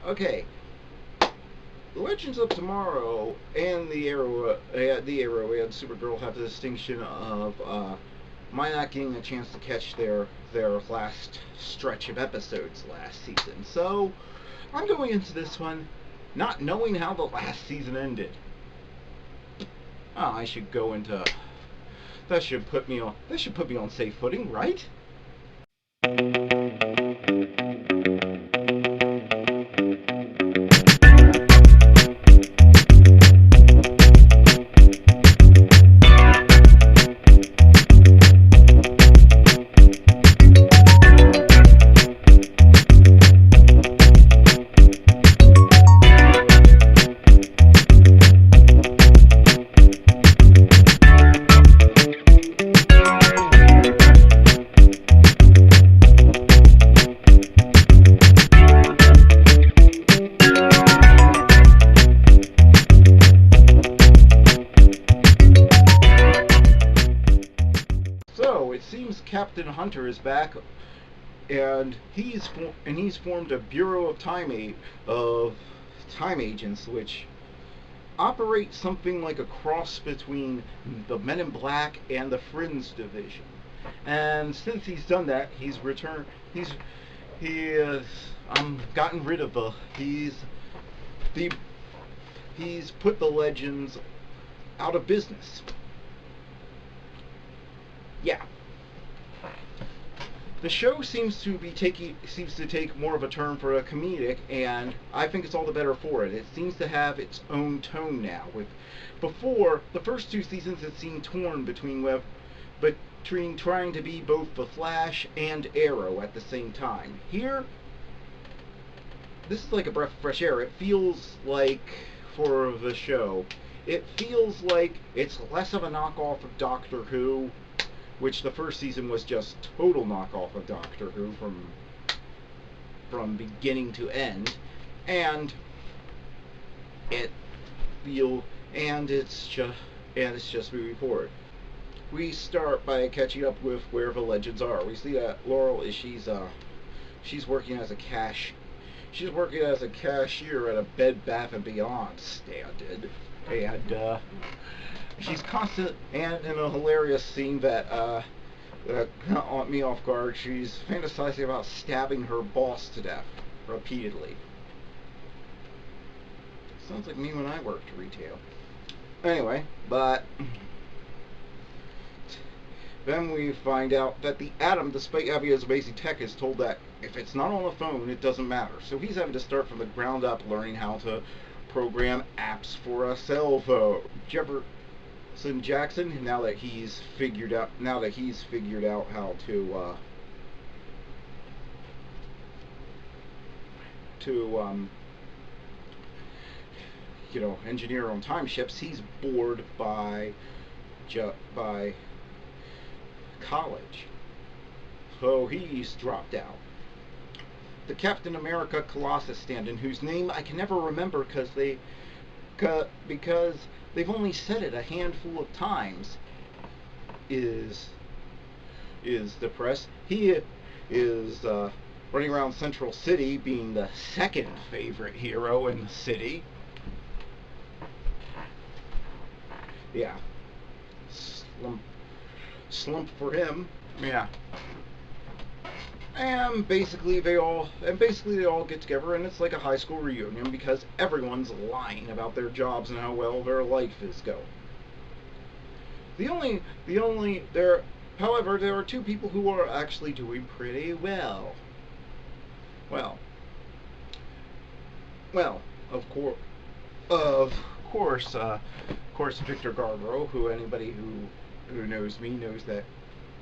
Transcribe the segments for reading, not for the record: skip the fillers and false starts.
Okay, the Legends of Tomorrow and the Arrow and Supergirl have the distinction of my not getting a chance to catch their last stretch of episodes last season. So I'm going into this one not knowing how the last season ended. I should go into that should put me on safe footing, right? So it seems Captain Hunter is back, and he's formed a bureau of time agents, which operate something like a cross between the Men in Black and the Fringe division. And since he's done that, he's returned. He has gotten rid of the he's put the Legends out of business. Yeah. The show seems to take more of a turn for a comedic, and I think it's all the better for it. It seems to have its own tone now. With before the first two seasons, it seemed torn between trying to be both the Flash and Arrow at the same time. Here, this is like a breath of fresh air. It feels like for the show, it feels like it's less of a knockoff of Doctor Who, which the first season was just total knockoff of Doctor Who from beginning to end, and it feel and it's just moving forward. We start by catching up with where the Legends are. We see that Laurel is she's working as a cashier at a Bed Bath and Beyond stand-in, and she's constant and in a hilarious scene that caught me off guard. She's fantasizing about stabbing her boss to death repeatedly. Sounds like me when I worked retail. Anyway, but then we find out that the Atom, despite having his amazing tech, is told that if it's not on the phone, it doesn't matter. So he's having to start from the ground up, learning how to program apps for a cell phone. Jackson, now that he's figured out how to engineer on time ships, he's bored by college, so he's dropped out. The Captain America Colossus stand-in, whose name I can never remember because they've only said it a handful of times, is depressed. He is running around Central City, being the second favorite hero in the city. Yeah, slump for him. Yeah. And basically they all get together, and it's like a high school reunion because everyone's lying about their jobs and how well their life is going. However, there are two people who are actually doing pretty well. Well, of course, Victor Garbo, who anybody who knows me knows that.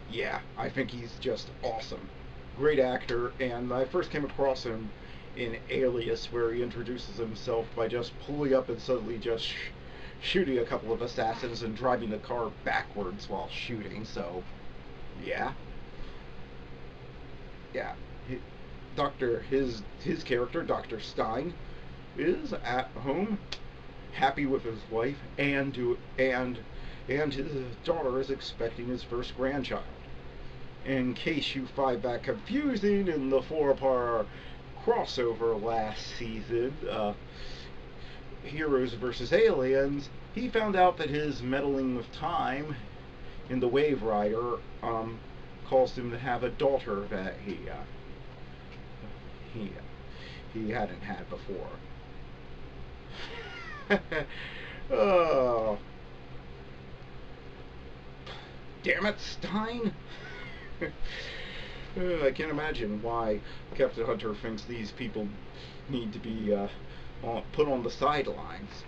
Yeah, I think he's just awesome. Great actor, and I first came across him in Alias, where he introduces himself by just pulling up and suddenly just shooting a couple of assassins and driving the car backwards while shooting. So, yeah, yeah. His character, Dr. Stein, is at home, happy with his wife, and his daughter is expecting his first grandchild. In case you find that confusing in the four-part crossover last season, Heroes versus Aliens, he found out that his meddling with time in the Wave Rider caused him to have a daughter that he hadn't had before. Oh, damn it, Stein! I can't imagine why Captain Hunter thinks these people need to be put on the sidelines.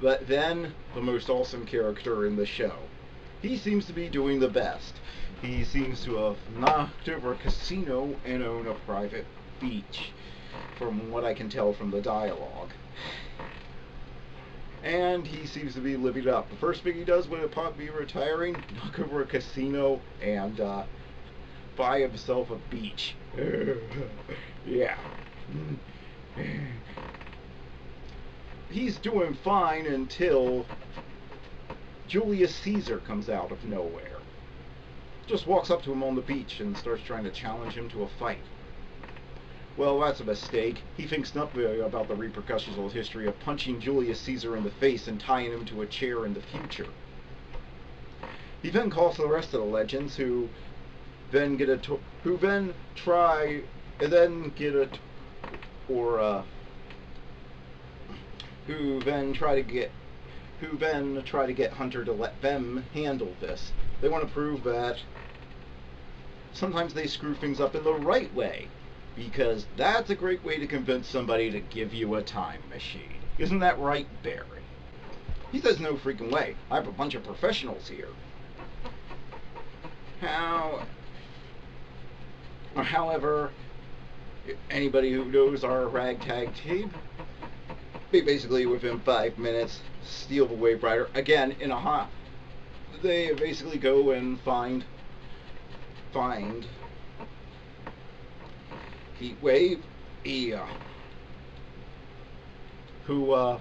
But then, the most awesome character in the show. He seems to be doing the best. He seems to have knocked over a casino and own a private beach, from what I can tell from the dialogue. And he seems to be living it up. The first thing he does when upon be retiring, knock over a casino and buy himself a beach. Yeah. He's doing fine until Julius Caesar comes out of nowhere. Just walks up to him on the beach and starts trying to challenge him to a fight. Well, that's a mistake. He thinks nothing about the repercussions of history of punching Julius Caesar in the face and tying him to a chair in the future. He then calls the rest of the legends, who then try to get Hunter to let them handle this. They want to prove that sometimes they screw things up in the right way, because that's a great way to convince somebody to give you a time machine. Isn't that right, Barry? He says no freaking way. I have a bunch of professionals here. However, anybody who knows our ragtag team, they basically within 5 minutes steal the Wave Rider again in a hot. They basically go and find Heatwave, who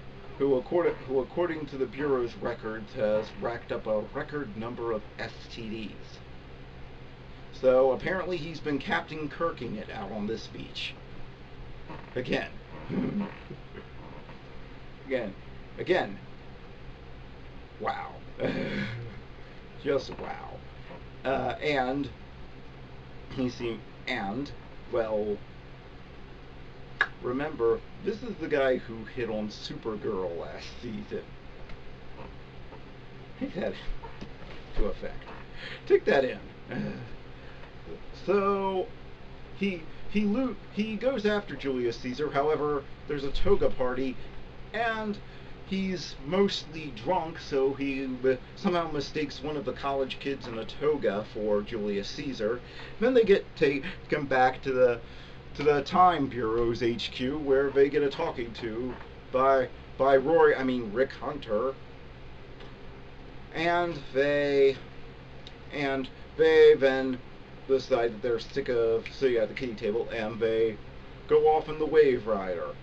according to the Bureau's records has racked up a record number of STDs. So apparently he's been Captain Kirking it out on this beach. Again. Again. Wow. Just wow. Well, remember, this is the guy who hit on Supergirl last season. Take that to effect. Take that in. So he goes after Julius Caesar. However, there's a toga party, and he's mostly drunk, so he somehow mistakes one of the college kids in a toga for Julius Caesar. Then they get taken back to the Time Bureau's HQ, where they get a talking to by Rick Hunter, and they then decide that they're sick of sitting at the kiddie table, and they go off in the Wave Rider.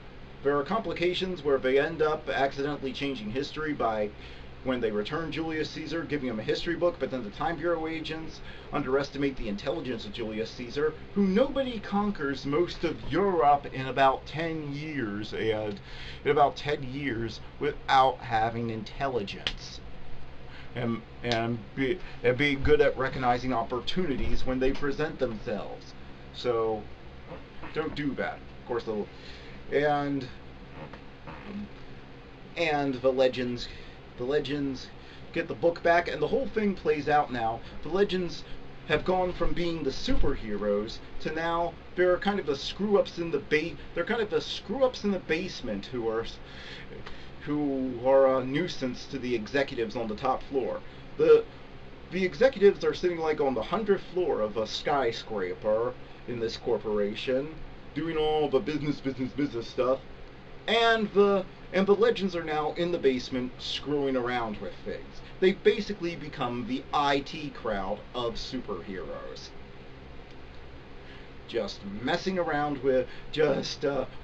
There are complications where they end up accidentally changing history by, when they return Julius Caesar, giving him a history book, but then the Time Bureau agents underestimate the intelligence of Julius Caesar, who nobody conquers most of Europe in about 10 years, without having intelligence. And being good at recognizing opportunities when they present themselves. So don't do that. Of course, and the legends get the book back, and the whole thing plays out now. The legends have gone from being the superheroes to now they're kind of the screw-ups in the basement who are a nuisance to the executives on the top floor. The executives are sitting like on the 100th floor of a skyscraper in this corporation, doing all the business stuff, and the legends are now in the basement screwing around with things. They basically become the IT crowd of superheroes. Just messing around with,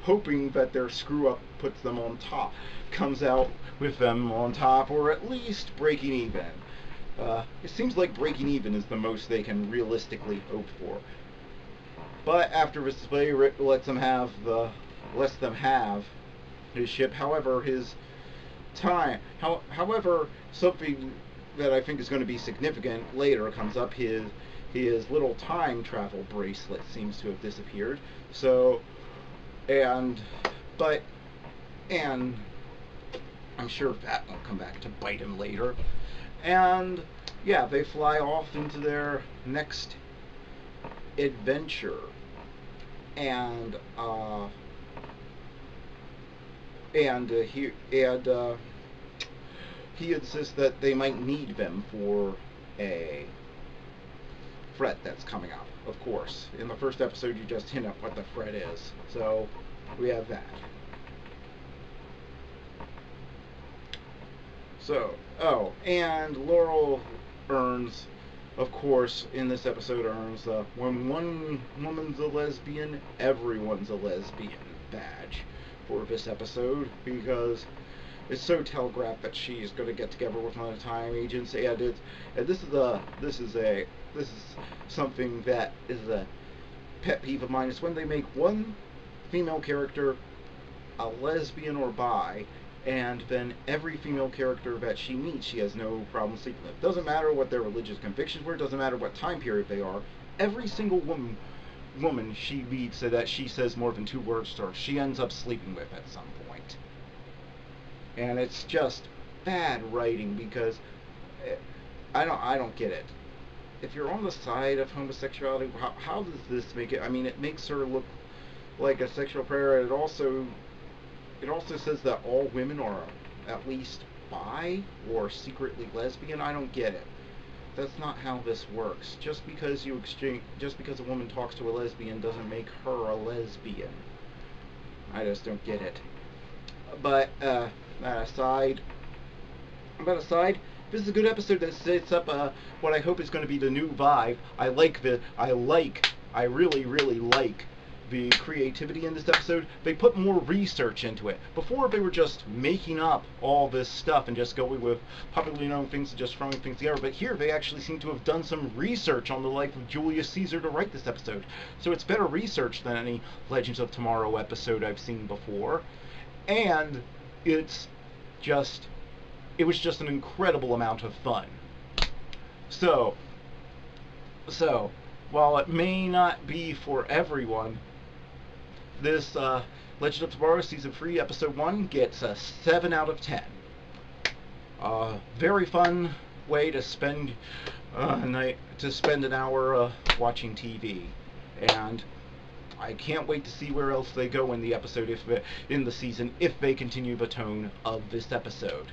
hoping that their screw-up puts them on top, comes out with them on top, or at least breaking even. It seems like breaking even is the most they can realistically hope for. But after this display, Rick lets them have his ship. However, his time. However, something that I think is going to be significant later comes up. His little time travel bracelet seems to have disappeared. So, and but and I'm sure that won't come back to bite him later. And yeah, they fly off into their next adventure, and he insists that they might need them for a threat that's coming up. Of course, in the first episode, you just hint at what the threat is, so we have that. So, oh, and Laurel earns, of course, in this episode earns when one woman's a lesbian, everyone's a lesbian badge for this episode, because it's so telegraphed that she's going to get together with one of the time agents, and this is something that is a pet peeve of mine. Is when they make one female character a lesbian or bi, and then every female character that she meets, she has no problem sleeping with. Doesn't matter what their religious convictions were, doesn't matter what time period they are. Every single woman she meets that she says more than 2 words to her, she ends up sleeping with at some point. And it's just bad writing, because I don't get it. If you're on the side of homosexuality, how does this make it? I mean, it makes her look like a sexual predator. It also says that all women are at least bi or secretly lesbian. I don't get it. That's not how this works. Just because a woman talks to a lesbian doesn't make her a lesbian. I just don't get it. But aside, this is a good episode that sets up what I hope is going to be the new vibe. I really like the creativity in this episode. They put more research into it. Before, they were just making up all this stuff and just going with popularly known things and just throwing things together. But here, they actually seem to have done some research on the life of Julius Caesar to write this episode. So it's better research than any Legends of Tomorrow episode I've seen before. And it was just an incredible amount of fun. So while it may not be for everyone, this Legend of Tomorrow Season 3 Episode 1 gets a 7 out of 10. Very fun way to spend an hour watching TV, and I can't wait to see where else they go in the episode, in the season, if they continue the tone of this episode.